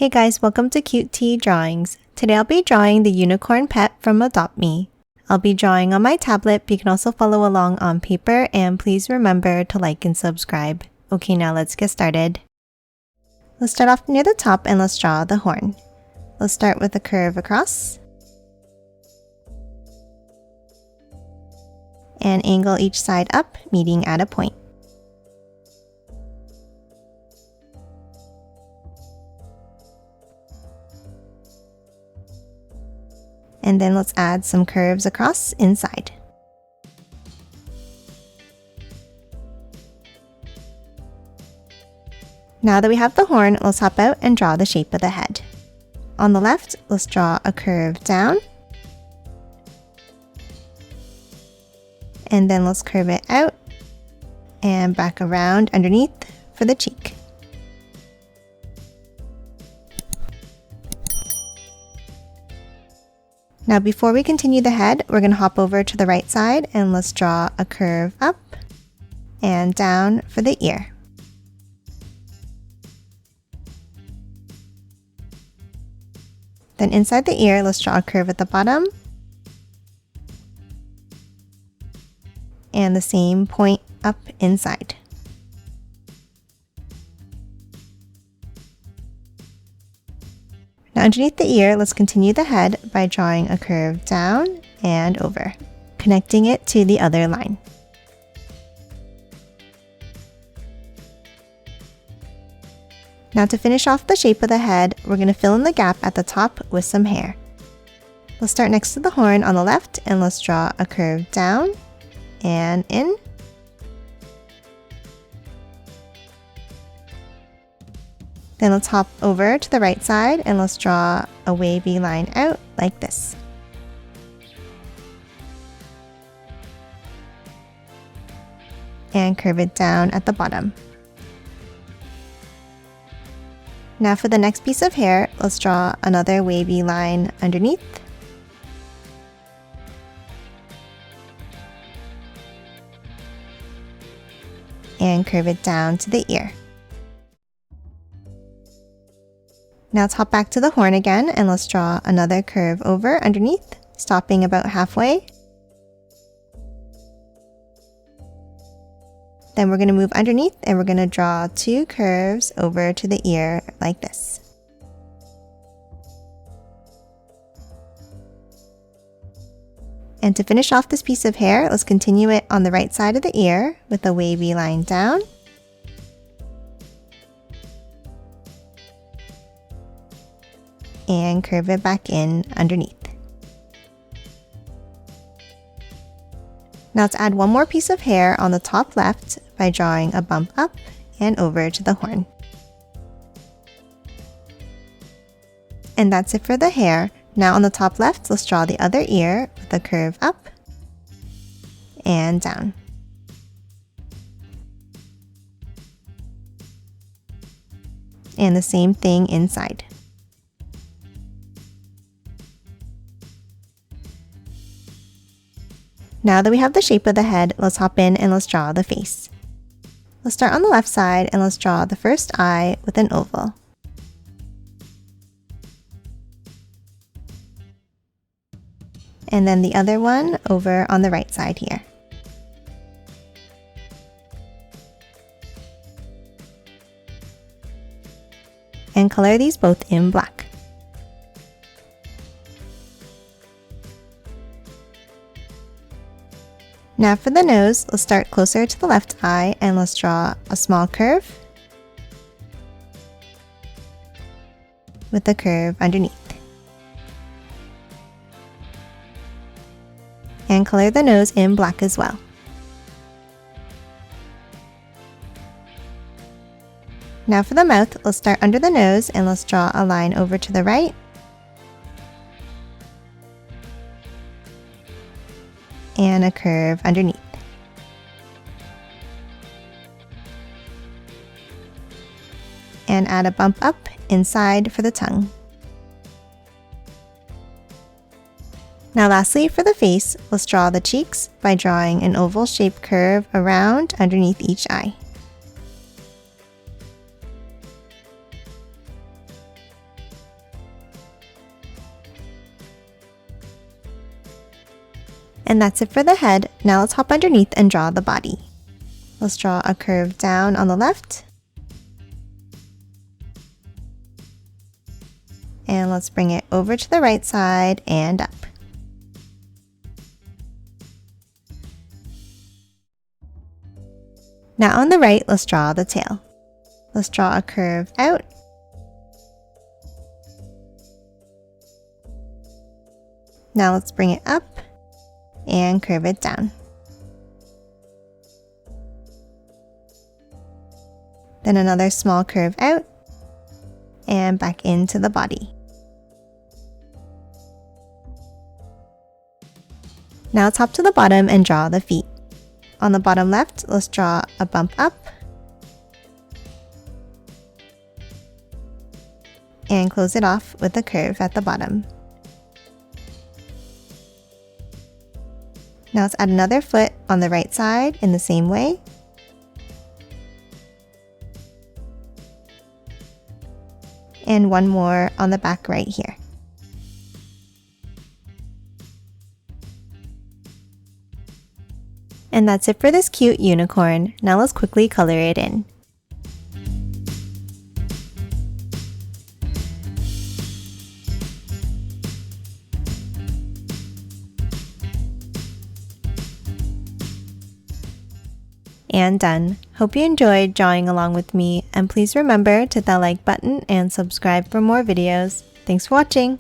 Hey guys, welcome to Cute Tea Drawings. Today I'll be drawing the unicorn pet from Adopt Me. I'll be drawing on my tablet, but you can also follow along on paper, and please remember to like and subscribe. Okay, now let's get started. Let's start off near the top and let's draw the horn. Let's start with a curve across and angle each side up, meeting at a point. And then let's add some curves across inside. Now that we have the horn, let's hop out and draw the shape of the head. On the left, let's draw a curve down. And then let's curve it out and back around underneath for the cheek. Now before we continue the head, we're going to hop over to the right side and let's draw a curve up and down for the ear. Then inside the ear, let's draw a curve at the bottom and the same point up inside. Now underneath the ear, let's continue the head by drawing a curve down and over, connecting it to the other line. Now to finish off the shape of the head, we're going to fill in the gap at the top with some hair. Let's start next to the horn on the left and let's draw a curve down and in. Then let's hop over to the right side and let's draw a wavy line out like this. And curve it down at the bottom. Now for the next piece of hair, let's draw another wavy line underneath. And curve it down to the ear. Now let's hop back to the horn again and let's draw another curve over underneath, stopping about halfway. Then we're going to move underneath and we're going to draw two curves over to the ear like this. And to finish off this piece of hair, let's continue it on the right side of the ear with a wavy line down. And curve it back in underneath. Now let's add one more piece of hair on the top left by drawing a bump up and over to the horn. And that's it for the hair. Now on the top left, let's draw the other ear with a curve up and down. And the same thing inside. Now that we have the shape of the head, let's hop in and let's draw the face. Let's start on the left side and let's draw the first eye with an oval. And then the other one over on the right side here. And color these both in black. Now for the nose, let's start closer to the left eye and let's draw a small curve with a curve underneath. And color the nose in black as well. Now for the mouth, let's start under the nose and let's draw a line over to the right. And a curve underneath. And add a bump up inside for the tongue. Now lastly, for the face, let's draw the cheeks by drawing an oval shaped curve around underneath each eye. And that's it for the head. Now let's hop underneath and draw the body. Let's draw a curve down on the left. And let's bring it over to the right side and up. Now on the right, let's draw the tail. Let's draw a curve out. Now let's bring it up and curve it down. Then another small curve out and back into the body. Now let's hop to the bottom and draw the feet. On the bottom left, let's draw a bump up and close it off with a curve at the bottom. Now let's add another foot on the right side in the same way. And one more on the back right here. And that's it for this cute unicorn. Now let's quickly color it in. And done. Hope you enjoyed drawing along with me, and please remember to hit that like button and subscribe for more videos. Thanks for watching!